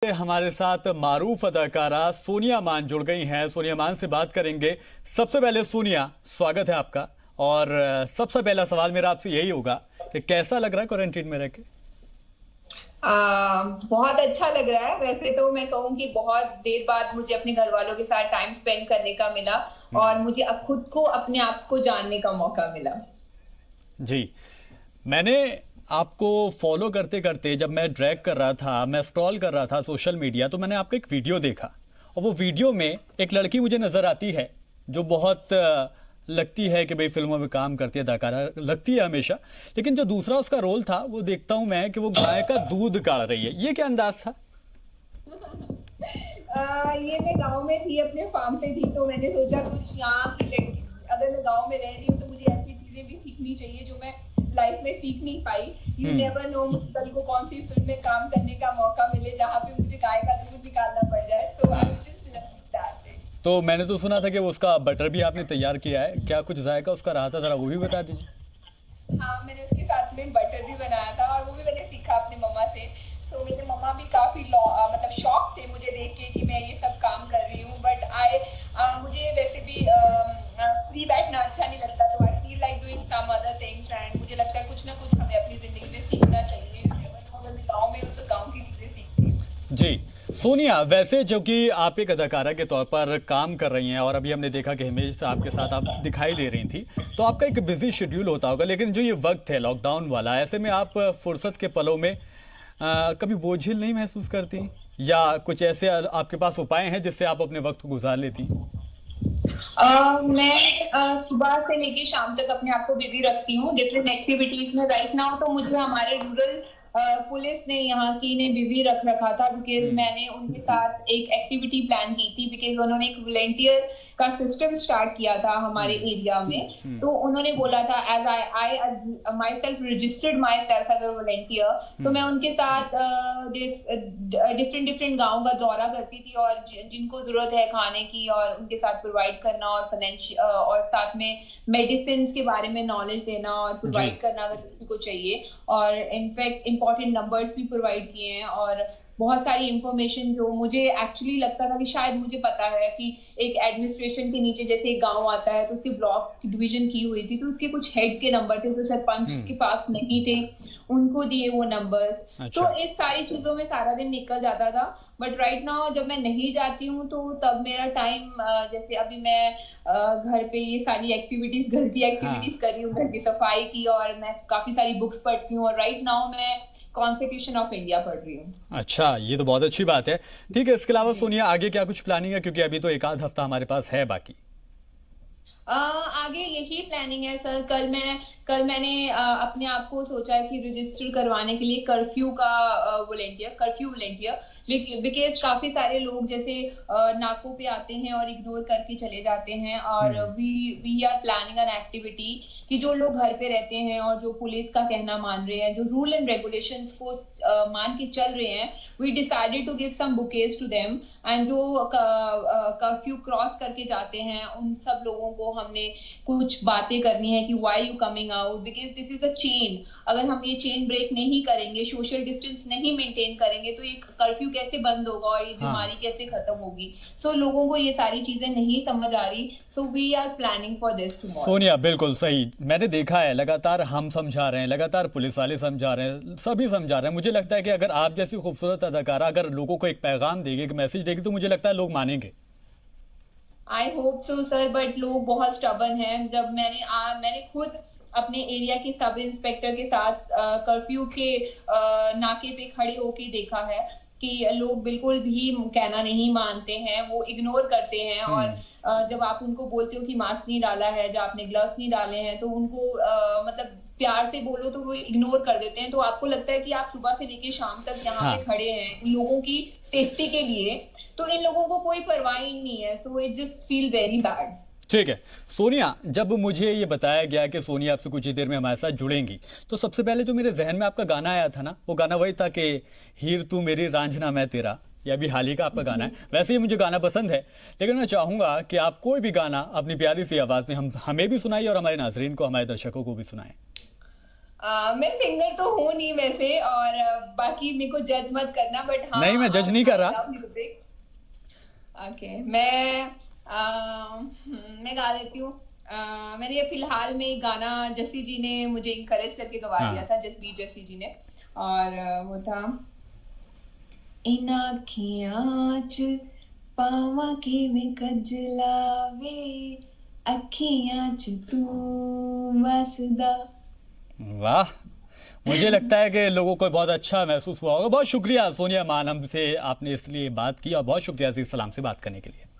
हमारे साथ मारूफ अदाकारा सोनिया मान जुड़ गई हैं। सोनिया मान से बात करेंगे। सबसे पहले सोनिया, स्वागत है आपका। और सबसे पहला सवाल मेरा आपसे यही होगा कि कैसा लग रहा है क्वारंटीन में रह के? बहुत अच्छा लग रहा है। वैसे तो मैं कहूँ कि बहुत देर बाद मुझे अपने घर वालों के साथ टाइम स्पेंड करने का मिला और मुझे अब खुद को अपने आप को जानने का मौका मिला। जी, मैंने आपको फॉलो करते करते जब मैं ड्रैग कर रहा था, मैं स्क्रॉल कर रहा था सोशल मीडिया, तो मैंने आपका एक वीडियो देखा और वो वीडियो में एक लड़की मुझे नजर आती है जो बहुत लगती है कि भाई फिल्मों में काम करती है, अदाकारा लगती है हमेशा। लेकिन जो दूसरा उसका रोल था वो देखता हूं मैं कि वो गाय का दूध गाड़ रही है। ये क्या अंदाज था? ये मैं गांव में थी, अपने फार्म पे थी, तो मैंने सोचा कुछ यहाँ की लड़की, अगर मैं गांव में रह रही हूँ तो मुझे ऐसी चीजें भी सीखनी चाहिए जो मैं लाइफ में सीख नहीं पाई। यू नेवर नो, मुझे कल को कौन सी फिल्म में काम करने का मौका मिले जहाँ पे मुझे गाय का दूध निकालना पड़ जाए। तो I was just lucky that. तो मैंने तो सुना था कि उसका बटर भी आपने तैयार किया है, क्या कुछ जायका उसका रहा था, जरा वो भी बता दीजिए। हाँ, मैंने उसके साथ में बटर भी बनाया था और वो भी मैंने सीखा अपनी मम्मा से। सो मेरे मम्मा भी काफी मतलब शॉक थे मुझे देख के कि मैं ये सब काम कर रही हूँ। बट मुझे वैसे भी फ्री बैठना अच्छा नहीं लगता, तो I feel like doing some other things. And मुझे लगता है कुछ ना कुछ हमें अपनी जिंदगी में सीखना चाहिए। अगर मैं गाँव में हूँ तो गाँव की चीजें सीखती हूँ। जी सोनिया, वैसे जो कि आप एक अदाकारा के तौर पर काम कर रही हैं और अभी हमने देखा कि हिमेश आपके साथ आप दिखाई दे रही थी, तो आपका एक बिजी शेड्यूल होता होगा। लेकिन जो ये वक्त है लॉकडाउन वाला, ऐसे में आप फुर्सत के पलों में कभी बोझिल नहीं महसूस करती, या कुछ ऐसे आपके पास उपाय हैं जिससे आप अपने वक्त को गुजार लेती? मैं सुबह से लेके शाम तक अपने आप को बिजी रखती हूँ डिफरेंट एक्टिविटीज में। राइट नाउ तो मुझे हमारे रूरल पुलिस ने यहाँ की ने बिजी रख रखा था, बिकॉज मैंने उनके साथ एक एक्टिविटी प्लान की थी। बिकॉज उन्होंने एक वॉलंटियर का सिस्टम स्टार्ट किया था हमारे एरिया में। तो उन्होंने बोला था, as I myself registered myself as a volunteer, तो मैं उनके साथ डिफरेंट गाँव का दौरा करती थी और जिनको जरूरत है खाने की और उनके साथ प्रोवाइड करना और फाइनेंशियल और साथ में मेडिसिन के बारे में नॉलेज देना और प्रोवाइड करना अगर किसी को चाहिए। और इनफैक्ट इंपॉर्टेंट नंबर्स भी प्रोवाइड किए हैं और बहुत सारी इंफॉर्मेशन जो मुझे एक्चुअली लगता था कि शायद मुझे पता है कि एक एडमिनिस्ट्रेशन के नीचे जैसे एक गांव आता है तो उसके ब्लॉक्स की डिवीजन की हुई थी, तो उसके कुछ हेड्स के नंबर थे जो सरपंच के पास नहीं थे, उनको दिए वो नंबर्स। अच्छा। तो इस सारी चीजों में सारा दिन निकल जाता था। बट राइट नाउ जब मैं नहीं जाती हूँ तो तब मेरा टाइम, जैसे अभी मैं घर पे ये सारी एक्टिविटीज, घर की एक्टिविटीज कर रही हूँ, घर की सफाई की, और मैं काफी सारी बुक्स पढ़ती हूँ। और राइट नाउ मैं कॉन्स्टिट्यूशन ऑफ इंडिया पढ़ रही हूँ। अच्छा, ये तो बहुत अच्छी बात है। ठीक है, इसके अलावा सोनिया आगे क्या कुछ प्लानिंग है, क्योंकि अभी तो एक आध हफ्ता हमारे पास है बाकी? आगे यही प्लानिंग है सर। कल मैंने अपने आप को सोचा है कि रजिस्टर करवाने के लिए कर्फ्यू वॉलेंटियर, बिकॉज काफी सारे लोग जैसे नाकों पे आते हैं और इग्नोर करके चले जाते हैं। और we are planning an activity कि जो लोग घर पे रहते हैं और जो पुलिस का कहना मान रहे हैं, जो रूल एंड रेगुलेशंस को मान के चल रहे हैं, we decided to give some bouquets to them. And जो कर्फ्यू क्रॉस करके जाते हैं उन सब लोगों को हमने कुछ बातें करनी है कि why you coming out, because this is a chain. अगर हम ये चेन ब्रेक नहीं करेंगे, सोशल डिस्टेंस नहीं मेंटेन करेंगे, तो ये कर्फ्यू कैसे बंद होगा और ये बीमारी कैसे खत्म होगी। सो लोगों को ये सारी चीजें नहीं समझ आ रही। So we are planning for this tomorrow. Sonia, बिल्कुल सही। मैंने देखा है, लगातार हम समझा रहे हैं, लगातार पुलिस वाले समझा रहे हैं, सभी समझा रहे हैं। मुझे लगता है कि अगर आप जैसी खूबसूरत अदाकारा अगर लोगों को एक पैगाम देगी, एक मैसेज देगी, तो मुझे लगता है लोग मानेंगे। I hope so sir, but लोग बहुत स्टबर्न हैं। जब मैंने खुद अपने एरिया के सब इंस्पेक्टर के साथ कर्फ्यू के नाके पे खड़े होके देखा है कि लोग बिल्कुल भी कहना नहीं मानते हैं, वो इग्नोर करते हैं। और जब आप उनको बोलते हो कि मास्क नहीं डाला है, जब आपने ग्लव्स नहीं डाले हैं, तो उनको मतलब प्यार से बोलो तो वो इग्नोर कर देते हैं। तो आपको लगता है कि आप सुबह से लेके शाम तक यहाँ पे खड़े हैं इन लोगों की सेफ्टी के लिए, तो इन लोगों को कोई परवाह ही नहीं है। So it just feel very bad. ठीक है सोनिया, जब मुझे ये बताया गया कि सोनिया आपसे कुछ ही देर में हमारे साथ जुड़ेंगी, तो सबसे पहले जो मेरे जहन में आपका गाना आया था ना, वो गाना वही था कि हीर तू मेरी रांझना मैं तेरा। ये अभी हाल ही का आपका गाना है। वैसे ही मुझे गाना पसंद है, लेकिन मैं चाहूंगा कि आप कोई भी गाना अपनी प्यारी सी आवाज में हमें भी सुनाइए और हमारे नाजरीन को, हमारे दर्शकों को भी सुनाएं। मैं सिंगर तो हूँ नहीं वैसे, और बाकी मेरे को जज मत करना, बट हाँ नहीं, मैं जज नहीं कर रहा। ओके, मैं गा देती हूँ। मैंने ये फिलहाल में एक गाना जस्सी जी ने मुझे इनकरेज करके गवा दिया हाँ। था, जसबीर जस्सी जी ने, और वो था, इन अखियां च पावां किवें कजलावे, अखियां च तू वसदा। वाह, मुझे लगता है कि लोगों को बहुत अच्छा महसूस हुआ होगा। बहुत शुक्रिया सोनिया मान, हमसे आपने इसलिए बात की, और बहुत शुक्रिया अजीज सलाम से बात करने के लिए।